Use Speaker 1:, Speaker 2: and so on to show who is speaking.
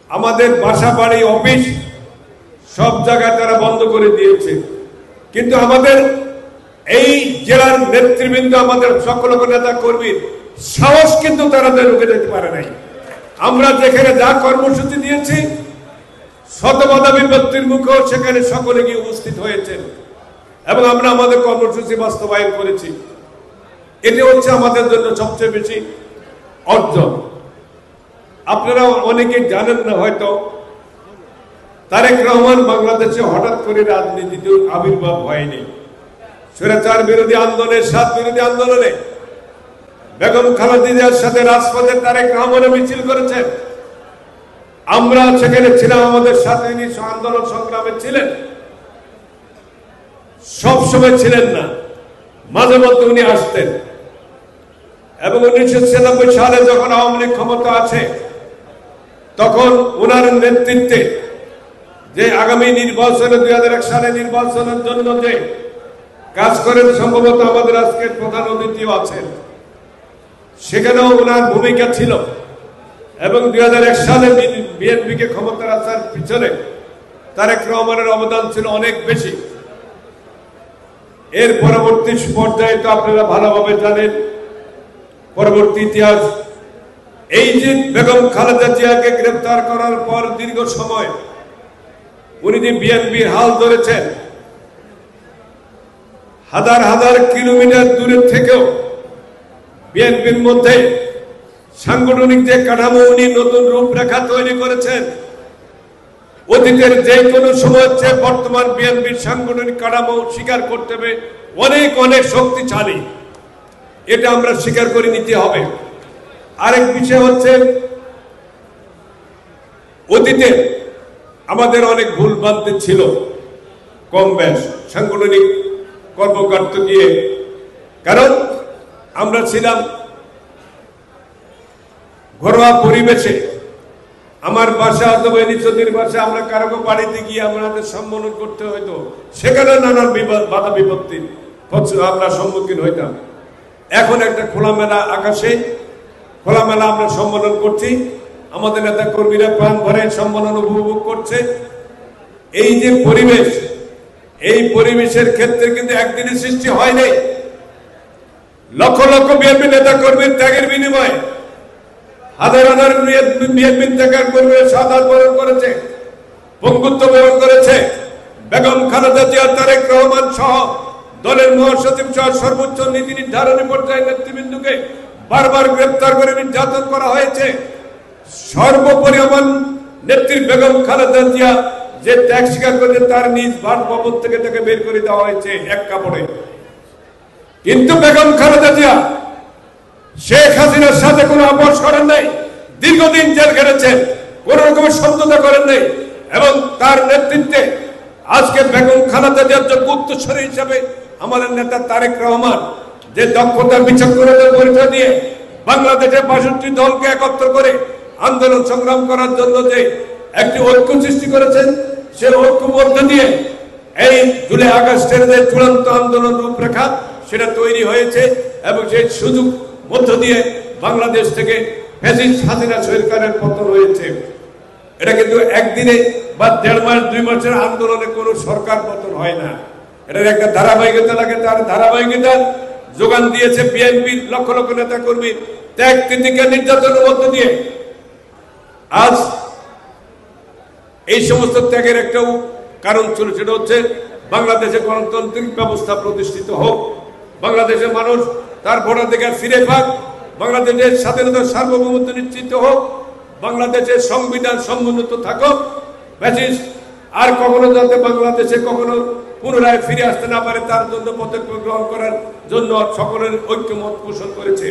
Speaker 1: আমাদের বাসা বাড়ি অফিস সব জায়গায় তারা বন্ধ করে দিয়েছে। কিন্তু আমাদের এই জেলার নেতৃবৃন্দ, আমাদের সকল নেতা কর্মীর সাহস কিন্তু তারা রুখে যেতে পারে নাই। আমরা যেখানে যা কর্মসূচি দিয়েছি, শত বাধা বিপত্তির মুখেও সেখানে সকলে গিয়ে উপস্থিত হয়েছেন এবং আমরা আমাদের কর্মসূচি বাস্তবায়ন করেছি। এটা হচ্ছে আমাদের জন্য সবচেয়ে বেশি অর্জন। আপনারা অনেকে জানেন না হয়তো, তারেক রহমান বাংলাদেশে হঠাৎ করে রাজনীতিতে আবির্ভাব হয়নি। স্বৈরাচার বিরোধী আন্দোলনের, ৭ বিরোধী আন্দোলনে বেগম খালেদা জিয়ার সাথে রাজপথে তারেক রহমান মিছিল করেছেন। আমরা সেখানে ছিলাম, আমাদের সাথে আন্দোলন সংগ্রামে ছিলেন। সব সময় ছিলেন না, মাঝে মধ্যে উনি আসতেন। এবং 1996 সালে যখন আওয়ামী লীগ ক্ষমতা আছে, তখন ওনার নেতৃত্বে যে আগামী নির্বাচনে 2001 সালে নির্বাচনের জন্য যে কাজ করেন, সম্ভবত আমাদের আজকের প্রধান অতিথিও আছেন, সেখানেও ওনার ভূমিকা ছিল। এবং 2001 সালে বিএনপিকে ক্ষমতায় আসার পিছনে তারেক রহমানের অবদান ছিল অনেক বেশি। এর পরবর্তী পর্যায়ে তো আপনারা ভালোভাবে জানেন, পরবর্তী ইতিহাস। এই যে বেগম খালেদা জিয়াকে গ্রেফতার করার পর দীর্ঘ সময় উনি যে বিএনপির হাল ধরেছেন, হাজার হাজার কিলোমিটার দূরে থেকেও বিএনপির মধ্যে সাংগঠনিক যে কাঠামো উনি নতুন রূপরেখা তৈরি করেছেন। অতীতের যে কোনো সময় চেয়ে বর্তমান বিএনপির সাংগঠনিক কাঠামো স্বীকার করতে হবে অনেক অনেক শক্তিশালী। এটা আমরা স্বীকার করে নিতে হবে। আরেক বিষয় হচ্ছে, অতীতে আমাদের অনেক ভুল ভ্রান্তি ছিল, কম বেশ সাংগঠনিক কর্মকর্তা দিয়ে। কারণ আমরা ছিলাম ঘরোয়া পরিবেশে। আমার বাসা অথবা নিচদের বাসা, আমরা কারো বাড়িতে গিয়ে আমাদের সম্বোধন করতে হইতো, সেখানে নানান বাধা বিপত্তির আমরা সম্মুখীন হইতাম। এখন একটা খোলামেলা আকাশে খোলামেলা আমরা সম্বোধন করছি, আমাদের নেতা কর্মীরা প্রাণ ভরে সম্বোধন উপভোগ করছে। এই যে পরিবেশ, এই পরিবেশের ক্ষেত্রে কিন্তু একদিনের সৃষ্টি হয়নি। লক্ষ লক্ষ বিএনপি নেতা কর্মীর ত্যাগের বিনিময়ে হাজার হাজার বিএনপি ত্যাগের কর্মীরা শাহাদাত বরণ করেছে, পঙ্গুত্ব বরণ করেছে। বেগম খালেদা জিয়া, তারেক রহমান সহ দলের মহাসচিব সহ সর্বোচ্চ নীতি নির্ধারণী পর্যায়ের নেতৃবৃন্দকে বারবার গ্রেপ্তার করে নির্যাতন করা হয়েছে। সর্বোপরি আমার নেত্রী বেগম খালেদা জিয়া যে ত্যাগ স্বীকার করেছে, তার নিজ বাসভবন থেকে তাকে বের করে দেওয়া হয়েছে এক কাপড়ে। কিন্তু বেগম খালেদা জিয়া শেখ হাসিনার সাথে কোনো আপোষ করেন নাই, দীর্ঘদিন জেল খেটেছেন, কোন রকমের সমঝোতা করেন নাই। এবং তার নেতৃত্বে আজকে বেগম খালেদা জিয়ার যোগ্য উত্তরসূরি হিসাবে আমাদের নেতা তারেক রহমান যে দক্ষতা বিচক্ষণতার পরিচয় দিয়ে বাংলাদেশের ৬২ দলকে একত্র করে আন্দোলন সংগ্রাম করার জন্য যে একটি ঐক্য সৃষ্টি করেছেন, সে ঐক্য মধ্য দিয়ে এই জুলাই আগস্টের যে চূড়ান্ত আন্দোলন রূপরেখা সেটা তৈরি হয়েছে। এবং সেই সুযোগ মধ্য দিয়ে বাংলাদেশ থেকে ফ্যাসিস্ট হাসিনা সরকারের পতন হয়েছে। এটা কিন্তু একদিনে বা ১.৫ মাস ২ মাসের আন্দোলনে কোনো সরকার পতন হয় না। এটার একটা ধারাবাহিকতা লাগে। তার ধারাবাহিকতা যোগান দিয়েছে বিএনপির লক্ষ লক্ষ নেতা কর্মী ত্যাগ তিতিক্ষা নির্যাতনের মধ্য দিয়ে। আজ এই সমস্ত ত্যাগের একটাও কারণ ছিল, সেটা হচ্ছে বাংলাদেশে গণতান্ত্রিক ব্যবস্থা প্রতিষ্ঠিত হোক, বাংলাদেশের মানুষ তার ভোটাধিকার ফিরে পাক, বাংলাদেশের স্বাধীনতা সার্বভৌমত্ব নিশ্চিত হোক, বাংলাদেশের সংবিধান সমুন্নত থাকুক, ফ্যাসিস্ট আর কখনো যাতে বাংলাদেশে কখনো পুনরায় ফিরে আসতে না পারে, তার জন্য পদক্ষেপ গ্রহণ করার জন্য সকলের ঐক্যমত পোষণ করেছে।